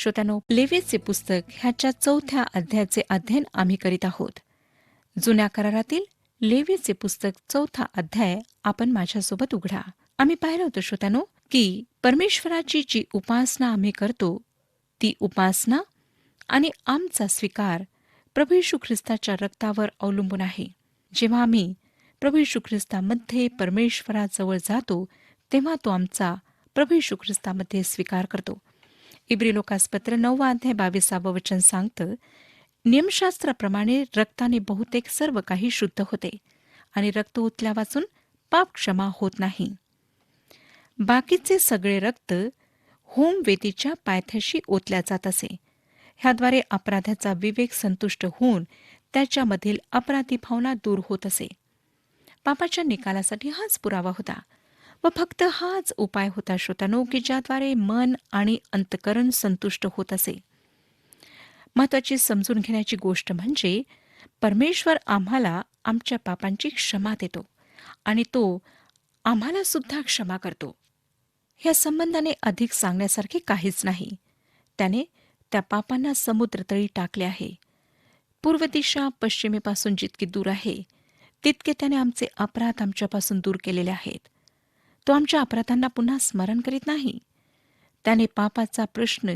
श्रोत्यानो, लेवीचे पुस्तक ह्याच्या 4थ्या अध्यायाचे अध्ययन आम्ही करीत आहोत. जुन्या करारातील लेवीचे पुस्तक 4था अध्याय आपण माझ्यासोबत उघडा. आम्ही पाहिलं होतं श्रोत्यानो की परमेश्वराची जी उपासना आम्ही करतो ती उपासना आणि आमचा स्वीकार प्रभू येशू ख्रिस्ताच्या रक्तावर अवलंबून आहे. जेव्हा आम्ही प्रभू येशू ख्रिस्तामध्ये परमेश्वराजवळ जातो तेव्हा तो आमचा प्रभू येशू ख्रिस्तामध्ये स्वीकार करतो. इब्री लोकासपत्र 9 अध्याय 22 वचन सांगतं, नियमशास्त्राप्रमाणे रक्ताने बहुतेक सर्व काही शुद्ध होते आणि रक्त ओतल्या वाचून पाप क्षमा होत नाही. बाकीचे सगळे रक्त होमवेदीच्या पायथ्याशी ओतल्या जात असे. ह्याद्वारे अपराधाचा विवेक संतुष्ट होऊन त्याच्यामधील अपराधी भावना दूर होत असे. पापाच्या निकालासाठी हाच पुरावा होता व फक्त हाच उपाय होता श्रोत्यानो की ज्याद्वारे मन आणि अंतकरण संतुष्ट होत असे. महत्वाची समजून घेण्याची गोष्ट म्हणजे परमेश्वर आम्हाला आमच्या पापांची क्षमा देतो आणि तो आम्हाला सुद्धा क्षमा करतो. या संबंधाने अधिक सांगण्यासारखे काहीच नाही. त्याने त्या पापांना समुद्रतळी टाकले आहे. पूर्व दिशा पश्चिमेपासून जितकी दूर आहे तितके त्याने आमचे अपराध आमच्यापासून दूर केलेले आहेत. तो आमच्या अपराधांना पुन्हा स्मरण करीत नाही. त्याने पापाचा प्रश्न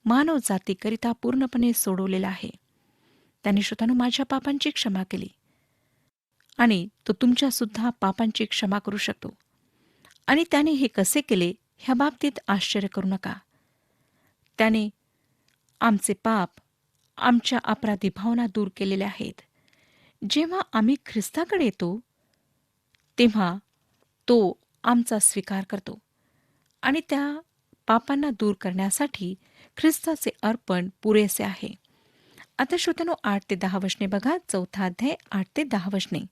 मानवजातीकरिता पूर्णपणे सोडवलेला आहे. त्याने श्रोत्यानो माझ्या पापांची क्षमा केली आणि तो तुमच्या सुद्धा पापांची क्षमा करू शकतो. आणि त्याने हे कसे केले ह्या बाबतीत आश्चर्य करू नका. त्याने आमचे पाप, आमच्या अपराधी भावना दूर केलेल्या आहेत. जेव्हा आम्ही ख्रिस्ताकडे येतो तेव्हा तो आमचा स्वीकार करतो आणि त्या पापांना दूर करण्यासाठी ख्रिस्ताचे अर्पण पुरेसे आहे. आता श्रोत्यानो 8 ते 10 वचने बघा. 4था अध्याय 8 ते 10 वचने.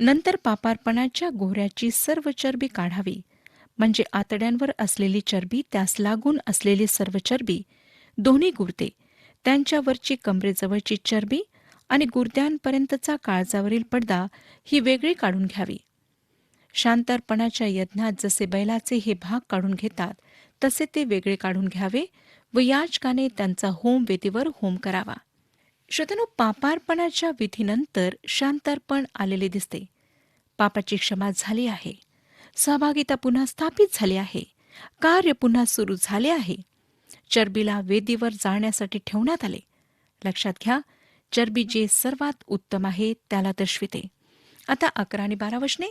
नंतर पापार्पणाच्या गोऱ्याची सर्व चरबी काढावी, म्हणजे आतड्यांवर असलेली चरबी, त्यास लागून असलेली सर्व चरबी, दोन्ही गुर्दे, त्यांच्यावरची कमरेजवळची चरबी आणि गुर्द्यांपर्यंतचा काळजावरील पडदा ही वेगळी काढून घ्यावी. शांतार्पणाच्या यज्ञात जसे बैलाचे हे भाग काढून घेतात तसे ते वेगळे काढून घ्यावे व याजकाने त्यांचा होम वेदीवर होम करावा. श्रोत्यानो, पापार्पणाच्या विधीनंतर शांतार्पण आलेले दिसते. पापाची क्षमा झाली आहे. सहभागिता पुन्हा स्थापित झाली आहे. कार्य पुन्हा सुरू झाले आहे. चरबीला वेदीवर जाळण्यासाठी ठेवण्यात आले. लक्षात घ्या, चरबी जे सर्वात उत्तम आहे त्याला दर्शविते. आता 11 आणि 12 वचने.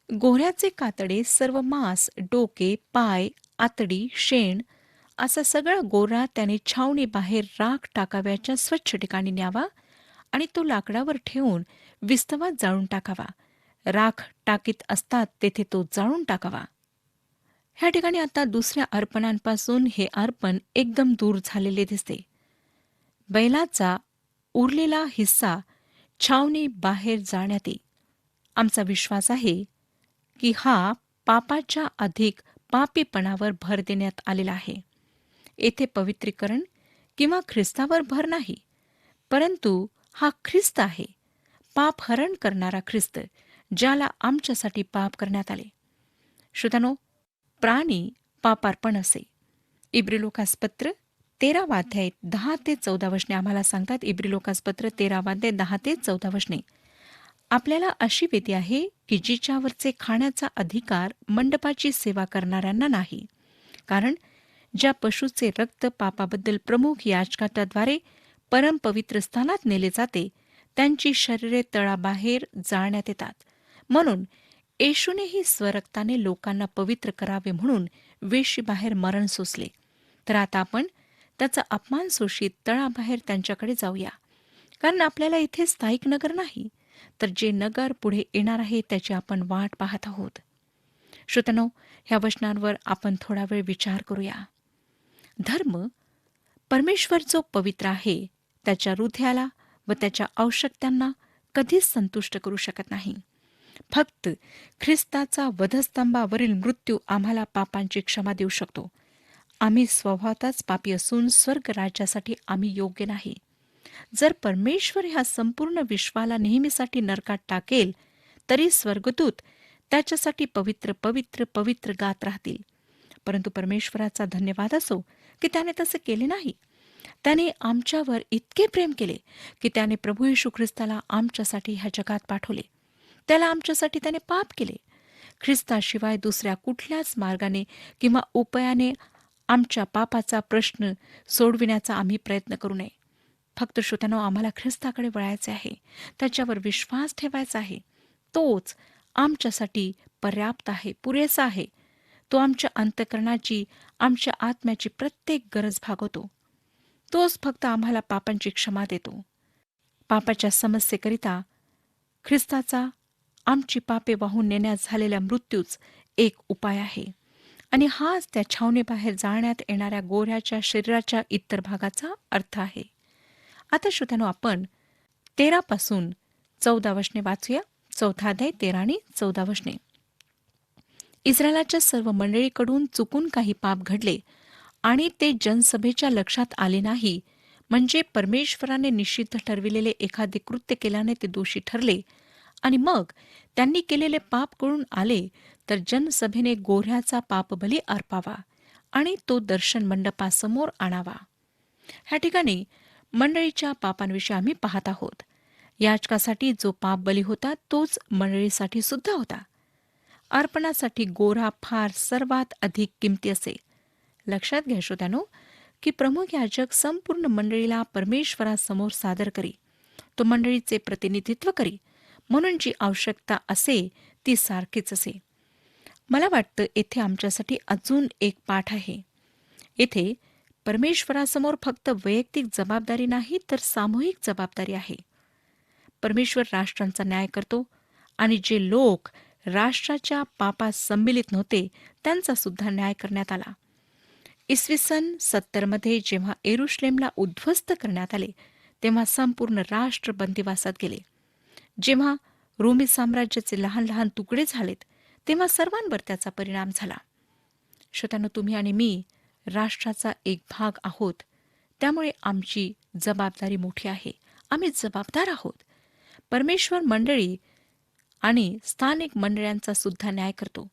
गोऱ्याचे कातडे, सर्व मांस, डोके, पाय, आतडी, शेण असा सगळा गोरा त्याने छावणी बाहेर राख टाकाव्याच्या स्वच्छ ठिकाणी न्यावा आणि तो लाकडावर ठेवून विस्तवात जाळून टाकावा. राख टाकीत असतात तेथे तो जाळून टाकावा. ह्या ठिकाणी आता दुसऱ्या अर्पणांपासून हे अर्पण एकदम दूर झालेले दिसते. बैलाचा उरलेला हिस्सा छावणी बाहेर जाळण्यात येईल. आमचा विश्वास आहे की हा पापाच्या अधिक पापीपणावर भर देण्यात आलेला आहे. येथे पवित्रीकरण किंवा ख्रिस्तावर भर नाही, परंतु हा ख्रिस्त आहे, पापहरण करणारा ख्रिस्त, ज्याला आमच्यासाठी पाप करण्यात आले. श्रोत्यानो, प्राणी पापार्पण असे. इब्री लोकासपत्र 13 अध्याय 10 ते 14 वचने आम्हाला सांगतात. इब्री लोकासपत्र 13 अध्याय 10 ते 14 वचने. आपल्याला अशी वेदी आहे की जिच्यावरचे खाण्याचा अधिकार मंडपाची सेवा करणाऱ्यांना नाही, कारण ज्या पशुचे रक्त पापाबद्दल प्रमुख याजकाद्वारे परमपवित्र स्थानात नेले जाते त्यांची शरीरे तळाबाहेर जाळण्यात येतात. म्हणून येशूनेही स्वरक्ताने लोकांना पवित्र करावे म्हणून वेशीबाहेर मरण सोसले. तर आता आपण त्याचा अपमान सोशीत तळाबाहेर त्यांच्याकडे जाऊया, कारण आपल्याला इथे स्थायिक नगर नाही, तर जे नगर पुढे येणार आहे त्याची आपण वाट पाहत आहोत. श्रोत्यानो, ह्या वचनांवर आपण थोडा वेळ विचार करूया. धर्म, परमेश्वर जो पवित्र आहे, त्याच्या हृदयाला व त्याच्या आवश्यकतांना कधीच संतुष्ट करू शकत नाही. फक्त ख्रिस्ताचा वधस्तंभावरील मृत्यू आम्हाला पापांची क्षमा देऊ शकतो. आम्ही स्वभावतःच पापी असून स्वर्ग राज्यासाठी आम्ही योग्य नाही. जर परमेश्वर ह्या संपूर्ण विश्वाला नेहमीसाठी नरकात टाकेल तरी स्वर्गदूत त्याच्यासाठी पवित्र पवित्र पवित्र गात राहतील. परंतु परमेश्वराचा धन्यवाद असो, की त्याने तसे केले नाही. त्याने आमच्यावर इतके प्रेम केले की त्याने प्रभू येशू ख्रिस्ताला आमच्यासाठी ह्या जगात पाठवले. त्याला आमच्यासाठी त्याने पाप केले. ख्रिस्ताशिवाय दुसऱ्या कुठल्याच मार्गाने किंवा उपायाने आमच्या पापाचा प्रश्न सोडविण्याचा आम्ही प्रयत्न करू नये. फक्त श्रोत्यानो, आम्हाला ख्रिस्ताकडे वळायचे आहे, त्याच्यावर विश्वास ठेवायचा आहे. तोच आमच्यासाठी पर्याप्त आहे, पुरेसा आहे. तो आमच्या अंतःकरणाची, आमच्या आत्म्याची प्रत्येक गरज भागवतो. तोच फक्त आम्हाला पापांची क्षमा देतो. पापाच्या समस्येकरिता ख्रिस्ताचा आमची पापे वाहून नेण्यास झालेल्या मृत्यूच एक उपाय आहे. आणि हाच त्या छावणीबाहेर जाळण्यात येणाऱ्या गोऱ्याच्या शरीराच्या इतर भागाचा अर्थ आहे. आता श्रोत्यानो, आपण 13 पासून 14 वचने वाचूया. 4 अध्याय 13 आणि 14 वचने. इस्रायलाच्या सर्व मंडळीकडून चुकून काही पाप घडले आणि ते जनसभेच्या लक्षात आले नाही, म्हणजे परमेश्वराने निषिद्ध ठरविलेले एखादे कृत्य केल्याने ते दोषी ठरले आणि मग त्यांनी केलेले पाप कळून आले, तर जनसभेने गोऱ्याचा पापबली अर्पावा आणि तो दर्शन मंडपासमोर आणावा. ह्या ठिकाणी मंडळीच्या पापांविषयी आम्ही पाहत आहोत. याचकासाठी जो पाप बली होता तोच मंडळीसाठी सुद्धा होता. अर्पणासाठी गोरा फार सर्वात अधिक किमती असे. लक्षात घ्या श्रोत्यानो, की प्रमुख याजक संपूर्ण मंडळीला परमेश्वरासमोर सादर करी. तो मंडळीचे प्रतिनिधित्व करी, म्हणून जी आवश्यकता असे ती सारखीच असे. मला वाटतं येथे आमच्यासाठी अजून एक पाठ आहे. येथे परमेश्वरासमोर फक्त वैयक्तिक जबाबदारी नाही, तर सामूहिक जबाबदारी आहे. परमेश्वर राष्ट्रांचा न्याय करतो आणि जे लोक राष्ट्राच्या पापात सम्मिलित नव्हते त्यांचा सुद्धा न्याय करण्यात आला. इसवी सन 70 मध्ये जेव्हा येरुशलेमला उद्ध्वस्त करण्यात आले, तेव्हा संपूर्ण राष्ट्र बंदिवासात गेले. जेव्हा रोमी साम्राज्याचे लहान लहान तुकडे झालेत, तेव्हा सर्वांवर त्याचा परिणाम झाला. श्रोत्यांनो, तुम्ही आणि मी राष्ट्राचा एक भाग आहोत. त्यामुळे आमची जबाबदारी मोठी आहे. आम्ही जबाबदार आहोत. परमेश्वर मंडळी आणि स्थानिक मंडळांचा सुद्धा न्याय करतो.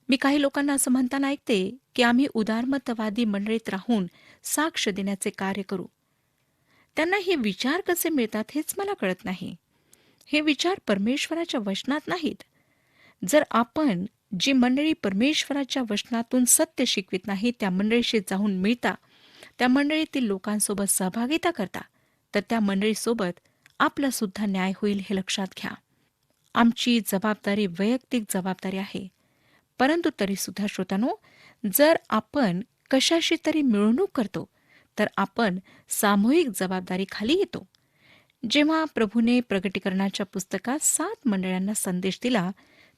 मी काही लोकांना असं म्हणताना ऐकते की आम्ही उदारमतवादी मंडळीत राहून साक्ष देण्याचे कार्य करू. त्यांना हे विचार कसे मिळतात हेच मला कळत नाही. हे विचार परमेश्वराच्या वचनात नाहीत. जर आपण जी मंडळी परमेश्वराच्या वचनातून सत्य शिकवित नाही त्या मंडळीशी जाऊन मिळता, त्या मंडळीतील लोकांसोबत सहभागिता करता, तर त्या मंडळीसोबत आपला सुद्धा न्याय होईल हे लक्षात घ्या. आमची जबाबदारी वैयक्तिक जबाबदारी आहे. परंतु तरी सुद्धा श्रोत्यानो, जर आपण कशाशी तरी मिळवणूक करतो तर आपण सामूहिक जबाबदारीखाली येतो. जेव्हा प्रभूने प्रगटीकरणाच्या पुस्तकात 7 मंडळांना संदेश दिला,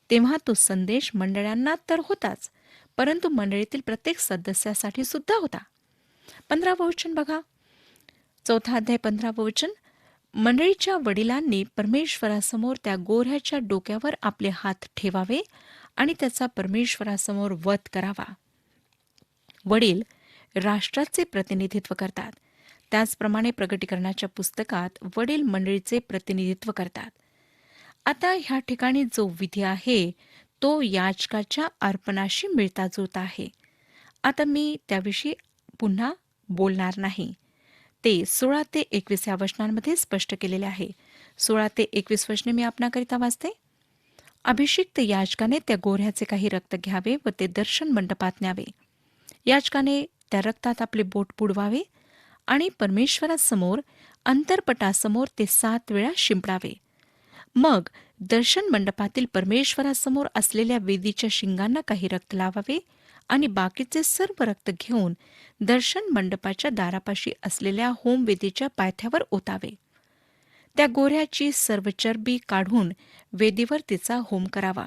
तेव्हा तो संदेश मंडळांना तर होताच, परंतु मंडळीतील प्रत्येक सदस्यासाठी सुद्धा होता. 15वं वचन बघा. 4 अध्याय 15वं वचन. मंडळीच्या वडिलांनी परमेश्वरासमोर त्या गोऱ्याच्या डोक्यावर आपले हात ठेवावे आणि त्याचा परमेश्वरासमोर वध करावा. वडील राष्ट्राचे प्रतिनिधित्व करतात. त्याचप्रमाणे प्रगटीकरणाच्या पुस्तकात वडील मंडळीचे प्रतिनिधित्व करतात. आता ह्या ठिकाणी जो विधी आहे तो याजकाच्या अर्पणाशी मिळता जुळता आहे. आता मी त्याविषयी पुन्हा बोलणार नाही. ते 16 ते 21 या वचनांमध्ये स्पष्ट केलेले आहे. 16 ते 21 वचने मी आपणाकरिता वाचते. अभिषिक्त याजकाने त्या गोऱ्याचे काही रक्त घ्यावे व ते दर्शन मंडपात न्यावे. याजकाने त्या रक्तात आपले बोट बुडवावे आणि परमेश्वरासमोर अंतरपटासमोर ते 7 वेळा शिंपडावे. मग दर्शन मंडपातील परमेश्वरासमोर असलेल्या वेदीच्या शिंगांना काही रक्त लावावे आणि बाकीचे सर्व रक्त घेऊन दर्शन मंडपाच्या दारापाशी असलेल्या होमवेदीच्या पायथ्यावर ओतावे. त्या गोऱ्याची सर्व चरबी काढून वेदीवर तिचा होम करावा.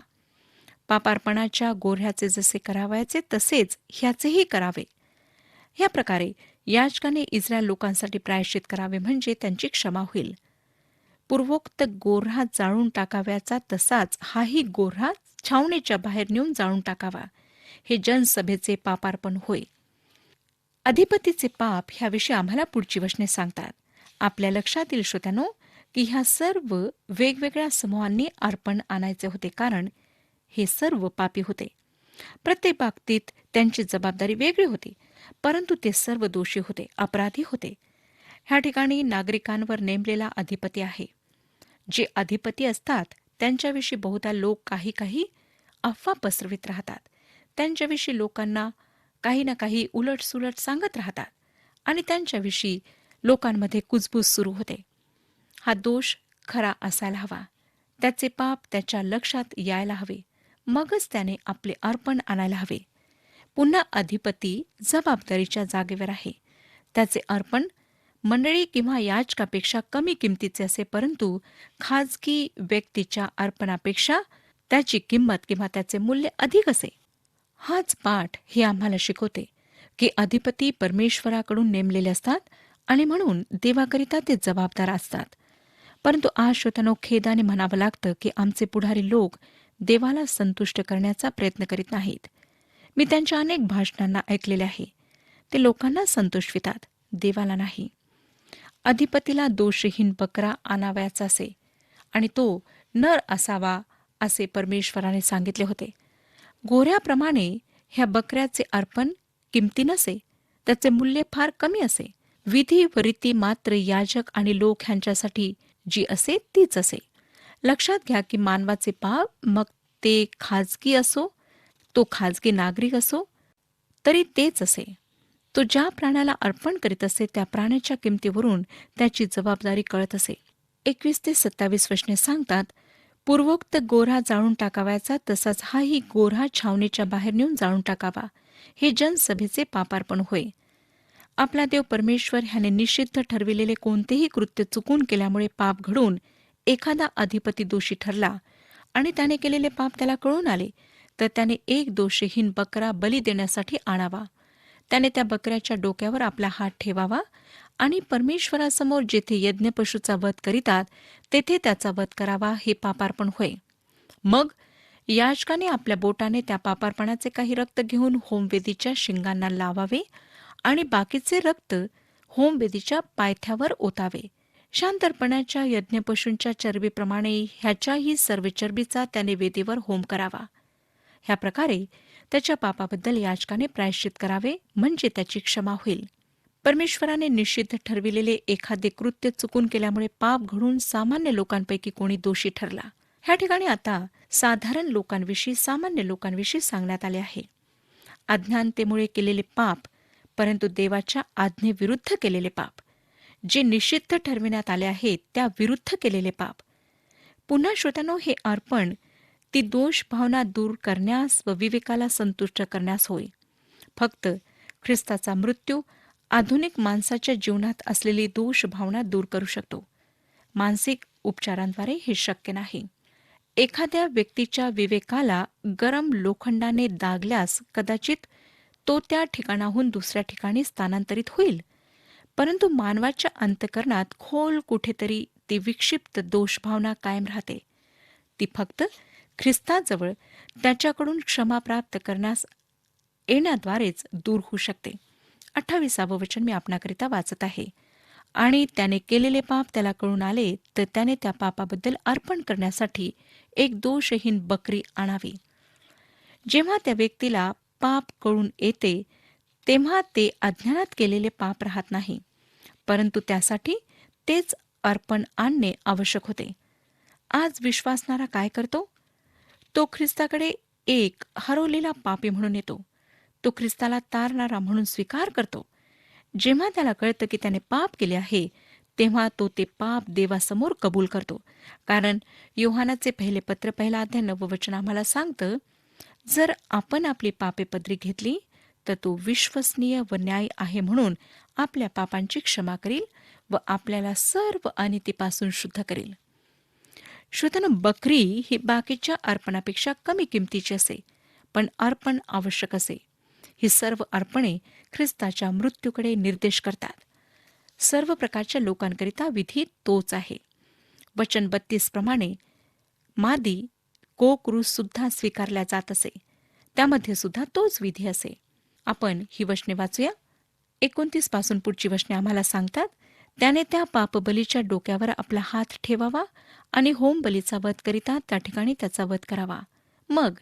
पापार्पणाच्या गोऱ्याचे जसे करावयाचे तसेच ह्याचेही करावे. ह्या प्रकारे याजकाने इस्रायल लोकांसाठी प्रायश्चित करावे, म्हणजे त्यांची क्षमा होईल. पूर्वोक्त गोऱ्हा जाळून टाकाव्याचा तसाच हाही गोऱ्हा छावणीच्या बाहेर नेऊन जाळून टाकावा. हे जनसभेचे पापार्पण होय. अधिपतीचे पाप ह्याविषयी आम्हाला पुढची वचने सांगतात. आपल्या लक्षात येईल श्रोत्यानो की ह्या सर्व वेगवेगळ्या समूहांनी अर्पण आणायचे होते, कारण हे सर्व पापी होते. प्रत्येक बाबतीत त्यांची जबाबदारी वेगळी होती. परंतु ते सर्व दोषी होते, अपराधी होते. ह्या ठिकाणी नागरिकांवर नेमलेला अधिपती आहे. जे अधिपती असतात त्यांच्याविषयी बहुधा लोक काही काही अफवा पसरवित राहतात. त्यांच्याविषयी लोकांना काही ना काही उलटसुलट सांगत राहतात आणि त्यांच्याविषयी लोकांमध्ये कुजबूज सुरू होते. हा दोष खरा असायला हवा. त्याचे पाप त्याच्या लक्षात यायला हवे. मगच त्याने आपले अर्पण आणायला हवे. पुन्हा अधिपती जबाबदारीच्या जागेवर आहे. त्याचे अर्पण मंडळी किंवा याजकापेक्षा कमी किमतीचे असे, परंतु खाजगी व्यक्तीच्या अर्पणापेक्षा त्याची किंमत किंवा त्याचे मूल्य अधिक असे. हाच पाठ हे आम्हाला शिकवते की अधिपती परमेश्वराकडून नेमलेले असतात आणि म्हणून देवाकरिता ते जबाबदार असतात. परंतु आज श्रोत्यानो, खेदाने म्हणावं लागतं की आमचे पुढारी लोक देवाला संतुष्ट करण्याचा प्रयत्न करीत नाहीत. मी त्यांच्या अनेक भाषणांना ऐकलेले आहे. ते लोकांना संतोषवितात, देवाला नाही. अधिपतीला दोषहीन बकरा आणावयाचा असे आणि तो नर असावा असे परमेश्वराने सांगितले होते. गोऱ्याप्रमाणे ह्या बकऱ्याचे अर्पण किमती नसे, त्याचे मूल्य फार कमी असे. विधी व रीती मात्र याजक आणि लोक ह्यांच्यासाठी जी असे तीच असे. लक्षात घ्या की मानवाचे पाप, मग ते खाजगी असो, तो खाजगी नागरिक असो, तरी तेच असे. तो ज्या प्राण्याला अर्पण करीत असे त्या प्राण्याच्या किमतीवरून त्याची जबाबदारी कळत असे. 21 ते 27 वचने सांगतात, पूर्वोक्त गोऱ्हा जाळून टाकावायचा, तसाच हाही गोऱ्हा छावणीच्या बाहेर नेऊन जाळून टाकावा. हे जनसभेचे पापार्पण होय. आपला देव परमेश्वर ह्याने निषिद्ध ठरविलेले कोणतेही कृत्य चुकून केल्यामुळे पाप घडून एखादा अधिपती दोषी ठरला आणि त्याने केलेले पाप त्याला कळून आले, तर त्याने एक दोषहीन बकरा बली देण्यासाठी आणावा. त्याने त्या बकऱ्याच्या डोक्यावर आपला हात ठेवावा आणि परमेश्वरासमोर जेथे यज्ञपशूचा वध करीतात तेथे त्याचा वध करावा. हे पापार्पण होय. मग याजकाने आपल्या बोटाने त्या पापार्पणाचे काही रक्त घेऊन होमवेदीच्या शिंगांना लावावे आणि बाकीचे रक्त होमवेदीच्या पायथ्यावर ओतावे. शांतर्पणाच्या यज्ञपशूंच्या चरबीप्रमाणे ह्याच्याही सर्व चरबीचा त्याने वेदीवर होम करावा. ह्या प्रकारे त्याच्या पापाबद्दल याजकाने प्रायश्चित करावे, म्हणजे त्याची क्षमा होईल. परमेश्वराने निषिद्ध ठरविलेले एखादे कृत्य चुकून केल्यामुळे पाप घडून सामान्य लोकांपैकी कोणी दोषी ठरला. ह्या ठिकाणी आता साधारण लोकांविषयी, सामान्य लोकांविषयी सांगण्यात आले आहे. अज्ञानतेमुळे केलेले पाप, परंतु देवाच्या आज्ञेविरुद्ध केलेले पाप, जे निषिद्ध ठरविण्यात आले आहेत त्या विरुद्ध केलेले पाप. पुन्हा श्रोत्यानो, हे अर्पण ती दोष भावना दूर करण्यास व विवेकाला संतुष्ट करण्यास होय. फक्त ख्रिस्ताचा मृत्यू आधुनिक माणसाच्या जीवनात असलेली दोष भावना दूर करू शकतो. मानसिक उपचारांद्वारे हे शक्य नाही. एखाद्या व्यक्तीच्या विवेकाला गरम लोखंडाने दागल्यास कदाचित तो त्या ठिकाणाहून दुसऱ्या ठिकाणी स्थानांतरित होईल, परंतु मानवाच्या अंतःकरणात खोल कुठेतरी ती विक्षिप्त दोषभावना कायम राहते. ती फक्त ख्रिस्ताजवळ त्याच्याकडून क्षमा प्राप्त करण्यास येण्याद्वारेच दूर होऊ शकते. 28 वचन मी आपणाकरिता वाचत आहे. आणि त्याने केलेले पाप त्याला कळून आले, तर त्याने त्या पापाबद्दल अर्पण करण्यासाठी एक दोषहीन बकरी आणावी. जेव्हा त्या व्यक्तीला पाप कळून येते तेव्हा ते अज्ञानात केलेले पाप राहत नाही, परंतु त्यासाठी तेच अर्पण आणणे आवश्यक होते. आज विश्वासणारा काय करतो? तो ख्रिस्ताकडे एक हरवलेला पापी म्हणून येतो. तो ख्रिस्ताला तारणारा म्हणून स्वीकार करतो. जेव्हा त्याला कळतं की त्याने पाप केले आहे, तेव्हा तो ते पाप देवासमोर कबूल करतो. कारण योहानाचे पहिले पत्र 1 9 आम्हाला सांगतं, जर आपण आपली पापे पदरी घेतली तर तो विश्वसनीय व न्यायी आहे म्हणून आपल्या पापांची क्षमा करील व आपल्याला सर्व अनितीपासून शुद्ध करेल. श्रोत्यानो, बकरी ही बाकीच्या अर्पणापेक्षा कमी किमतीची असे, पण अर्पण आवश्यक असे. ही सर्व अर्पणे ख्रिस्ताच्या मृत्यूकडे निर्देश करतात. सर्व प्रकारच्या लोकांकरिता विधी तोच आहे. वचन 32 प्रमाणे मादी गोक्रूस सुद्धा स्वीकारल्या जात असे, त्यामध्ये सुद्धा तोच विधी असे. आपण ही वचने वाचूया. 29 पासून पुढची वचने आम्हाला सांगतात, त्याने त्या पापबलीच्या डोक्यावर आपला हात ठेवावा आणि होम बलीचा वध करिता त्या ठिकाणी त्याचा वध करावा. मग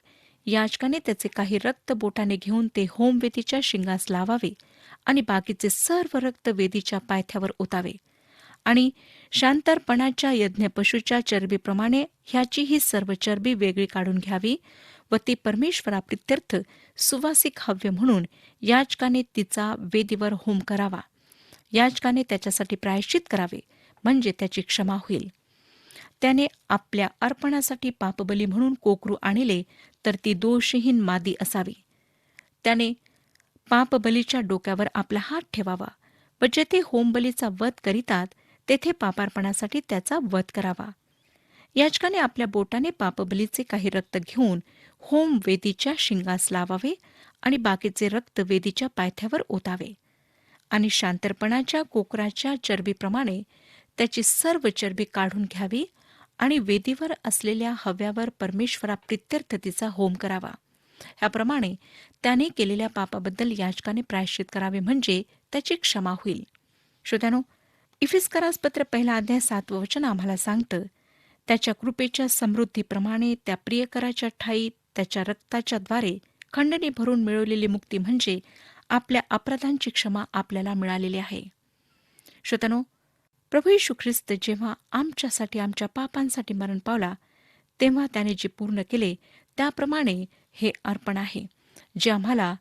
याजकाने त्याचे काही रक्त बोटाने घेऊन ते होमवेदीच्या शिंगास लावावे आणि बाकीचे सर्व रक्त वेदीच्या पायथ्यावर ओतावे आणि शांतरपणाच्या यज्ञपशूच्या चरबीप्रमाणे ह्याची ही सर्व चरबी वेगळी काढून घ्यावी व ती परमेश्वराप्रित्यर्थ सुवासिक हव्य म्हणून याजकाने तिचा वेदीवर होम करावा. याजकाने त्याच्यासाठी प्रायश्चित करावे, म्हणजे त्याची क्षमा होईल. त्याने आपल्या अर्पणासाठी पापबली म्हणून कोकरू आणले तर ती दोषहीन मादी असावी. त्याने पापबलीच्या डोक्यावर आपला हात ठेवावा व जेथे होमबलीचा वध करीतात तेथे पापार्पणासाठी त्याचा वध करावा. याजकाने आपल्या बोटाने पापबलीचे काही रक्त घेऊन होम वेदीच्या शिंगास लावावे आणि बाकीचे रक्त वेदीच्या पायथ्यावर ओतावे आणि शांतर्पणाच्या कोकराच्या चरबीप्रमाणे त्याची सर्व चरबी काढून घ्यावी आणि वेदीवर असलेल्या हव्यावर परमेश्वराप्रित्यर्थ तिचा होम करावा. ह्याप्रमाणे त्याने केलेल्या पापाबद्दल याजकाने प्रायश्चित करावे, म्हणजे त्याची क्षमा होईल. श्रोत्यानो, इफिस्करास पत्र 1 अध्याय 7 वचन आम्हाला सांगतं, त्याच्या कृपेच्या समृद्धीप्रमाणे त्या प्रियकराच्या ठायी त्याच्या रक्ताच्या द्वारे खंडणी भरून मिळवलेली मुक्ती म्हणजे आपल्या अपराधांची क्षमा आपल्याला मिळालेली आहे. श्रोत्यानो, प्रभू येशू ख्रिस्त जेव्हा आमच्यासाठी आमच्या पापांसाठी मरण पावला तेव्हा त्याने जे पूर्ण केले त्याप्रमाणे हे अर्पण आहे, जे आम्हाला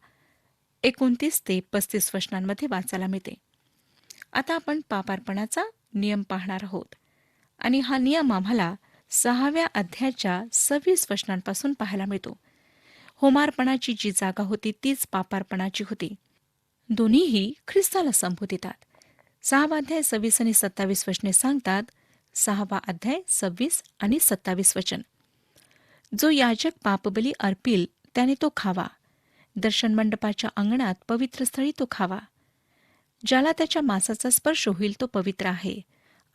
29 ते 35 वचनांमध्ये वाचायला मिळते. आता आपण पापार्पणाचा नियम पाहणार आहोत आणि हा नियम आम्हाला 6व्या अध्यायाच्या 26 वचनांपासून पाहायला मिळतो. होमार्पणाची जी जागा होती तीच पापार्पणाची होती. दोन्हीही ख्रिस्ताला संबोधितात. 6वा अध्याय 26 आणि 27 वचने सांगतात. 6वा अध्याय 26 आणि 27 वचन. जो याजक पापबली अर्पील त्याने तो खावा. दर्शन मंडपाच्या अंगणात पवित्र स्थळी तो खावा. ज्याला त्याच्या मांसाचा स्पर्श होईल तो पवित्र आहे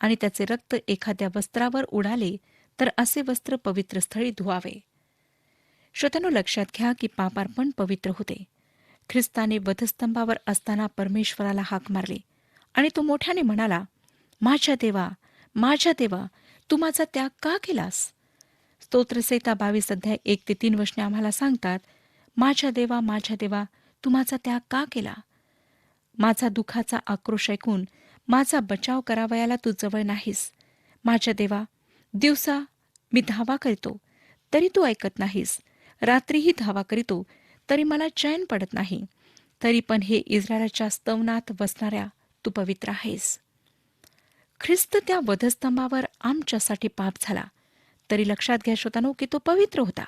आणि त्याचे रक्त एखाद्या वस्त्रावर उडाले तर असे वस्त्र पवित्र स्थळी धुवावे. श्रोत्यांनो, लक्षात घ्या की पापार्पण पवित्र होते. ख्रिस्ताने वधस्तंभावर असताना परमेश्वराला हाक मारली आणि तो मोठ्याने म्हणाला, माझ्या देवा, माझ्या देवा, तू माझा त्याग का केलास? स्तोत्रसंहिता 22 अध्याय 1 ते 3 वचने आम्हाला सांगतात, माझ्या देवा, तू माझा त्याग का केला? माझा दुःखाचा आक्रोश ऐकून माझा बचाव करावयाला तू जवळ नाहीस. माझ्या देवा, दिवसा मी धावा करतो तरी तू ऐकत नाहीस. रात्रीही धावा करीतो तरी मला चैन पडत नाही. तरी पण हे इस्रायलाच्या स्तवनात वसणाऱ्या तू पवित्र आहेस. ख्रिस्त त्या वधस्तंभावर आमच्यासाठी पाप झाला, तरी लक्षात घ्या श्रोतानो की तो पवित्र होता.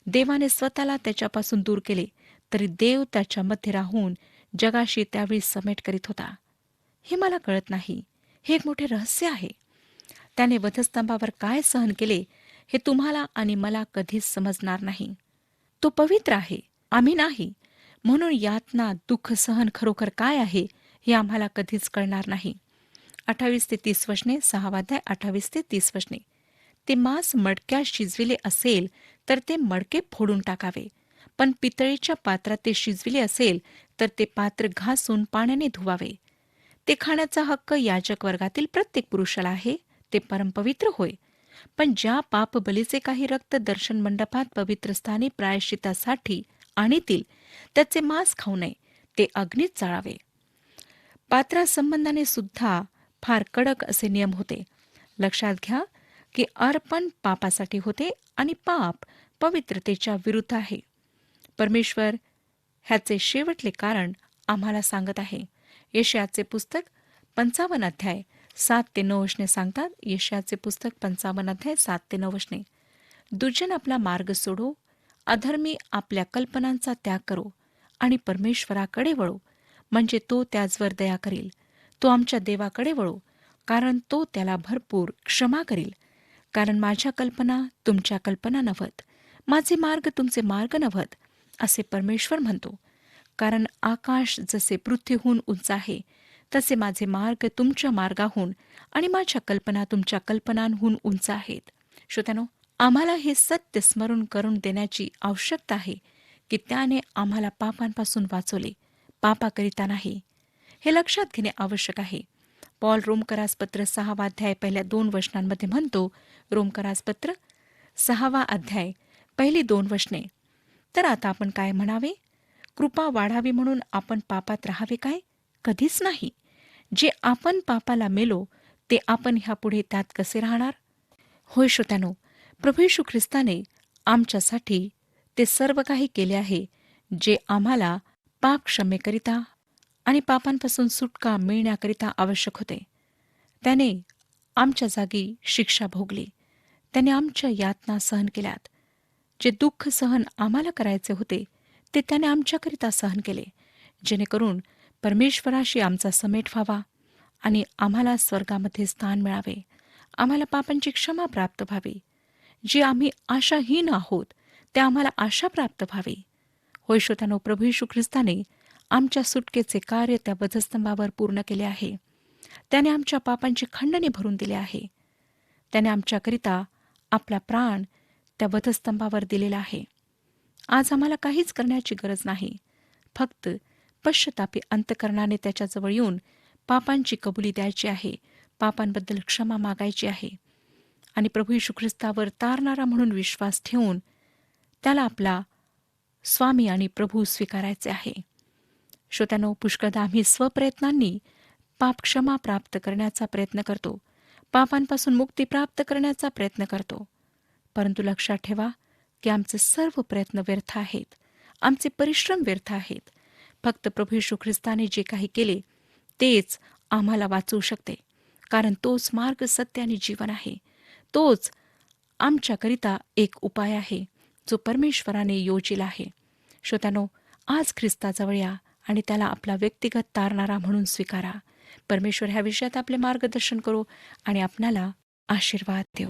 देवाने स्वतःला त्याच्यापासून दूर केले तरी देव त्याच्यामध्ये राहून जगाशी त्यावेळी समेट करीत होता. हे मला कळत नाही. हे एक मोठे रहस्य आहे. त्याने वधस्तंभावर काय सहन केले हे तुम्हाला आणि मला कधीच समजणार नाही. तो पवित्र आहे, आम्ही नाही. म्हणून यातना, दुःख सहन खरोखर काय आहे हे आम्हाला कधीच कळणार नाही. 28 ते 30 वचने, 6वा अध्याय 28 ते 30 वचने. ते मांस मडक्यात शिजविले असेल तर ते मडके फोडून टाकावे, पण पितळेच्या पात्रात ते शिजविले असेल तर ते पात्र घासून पाण्याने धुवावे. ते खाण्याचा हक्क याजक वर्गातील प्रत्येक पुरुषाला आहे. ते परमपवित्र होय. पण ज्या पापबलीचे काही रक्त दर्शन मंडपात पवित्र स्थानी प्रायश्चितासाठी आणीतील त्याचे मांस खाऊ नये, ते अग्नीत जाळावे. पात्रासंबंधाने सुद्धा फार कडक असे नियम होते. लक्षात घ्या की अर्पण पापासाठी होते आणि पाप पवित्रतेच्या विरुद्ध आहे. परमेश्वर ह्याचे शेवटले कारण आम्हाला सांगत आहे. यशायाचे पुस्तक 55 अध्याय 7 ते 9 वचने सांगतात. यशायाचे पुस्तक 55 अध्याय 7 ते 9 वचने. दुर्जन आपला मार्ग सोडो, अधर्मी आपल्या कल्पनांचा त्याग करो आणि परमेश्वराकडे वळो, म्हणजे तो त्याचवर दया करील. तो आमच्या देवाकडे वळो, कारण तो त्याला भरपूर क्षमा करील. कारण माझ्या कल्पना तुमच्या कल्पना नव्हत, माझे मार्ग तुमचे मार्ग नव्हत, असे परमेश्वर म्हणतो. कारण आकाश जसे पृथ्वीहून उंच आहे तसे माझे मार्ग तुमच्या मार्गाहून आणि माझ्या कल्पना तुमच्या कल्पनांहून उंच आहेत. श्रोत्यानो, आम्हाला हे सत्य स्मरण करून देण्याची आवश्यकता आहे की त्याने आम्हाला पापांपासून वाचवले, पापाकरिता नाही. हे लक्षात घेणे आवश्यक आहे. पॉल रोमकरास पत्र 6वा अध्याय पहिल्या 2 वचनांमध्ये म्हणतो. रोमकरास पत्र 6वा अध्याय पहिली 2 वचने. तर आता आपण काय म्हणावे? कृपा वाढावी म्हणून आपण पापात राहावे काय? कधीच नाही. जे आपण पापाला मेलो ते आपण ह्यापुढे त्यात कसे राहणार? होय श्रोत्यानो, प्रभू येशू ख्रिस्ताने आमच्यासाठी ते सर्व काही केले आहे, जे आम्हाला पाप क्षमेकरिता आणि पापांपासून सुटका मिळण्याकरिता आवश्यक होते. त्याने आमच्या जागी शिक्षा भोगली. त्याने आमच्या यातना सहन केल्यात. जे दुःख सहन आम्हाला करायचे होते ते त्याने आमच्याकरिता सहन केले, जेणेकरून परमेश्वराशी आमचा समेट व्हावा आणि आम्हाला स्वर्गामध्ये स्थान मिळावे. आम्हाला पापांची क्षमा प्राप्त व्हावी. जी आम्ही आशाहीन आहोत ते आम्हाला आशा प्राप्त व्हावी. होय श्रोत्यानो, प्रभू येशू ख्रिस्ताने आमच्या सुटकेचे कार्य त्या वधस्तंभावर पूर्ण केले आहे. त्याने आमच्या पापांची खंडणी भरून दिले आहे. त्याने आमच्याकरिता आपला प्राण त्या वधस्तंभावर दिलेला आहे. आज आम्हाला काहीच करण्याची गरज नाही. फक्त पश्चातापी अंतकरणाने त्याच्याजवळ येऊन पापांची कबुली द्यायची आहे, पापांबद्दल क्षमा मागायची आहे आणि प्रभू येशू ख्रिस्तावर तारणारा म्हणून विश्वास ठेवून त्याला आपला स्वामी आणि प्रभू स्वीकारायचे आहे. श्रोत्यानो, पुष्कळदा आम्ही स्वप्रयत्नांनी पाप क्षमा प्राप्त करण्याचा प्रयत्न करतो, पापांपासून मुक्ती प्राप्त करण्याचा प्रयत्न करतो. परंतु लक्षात ठेवा की आमचे सर्व प्रयत्न व्यर्थ आहेत. आमचे परिश्रम व्यर्थ आहेत. फक्त प्रभू येशू ख्रिस्ताने जे काही केले तेच आम्हाला वाचवू शकते, कारण तोच मार्ग, सत्य आणि जीवन आहे. तोच आमच्याकरिता एक उपाय आहे जो परमेश्वराने योजिला आहे. श्रोत्यानो, आज ख्रिस्ताजवळ या आणि त्याला आपला व्यक्तिगत तारणारा म्हणून स्वीकारा. परमेश्वर ह्या विषयात आपले मार्गदर्शन करो आणि आपणाला आशीर्वाद देऊ.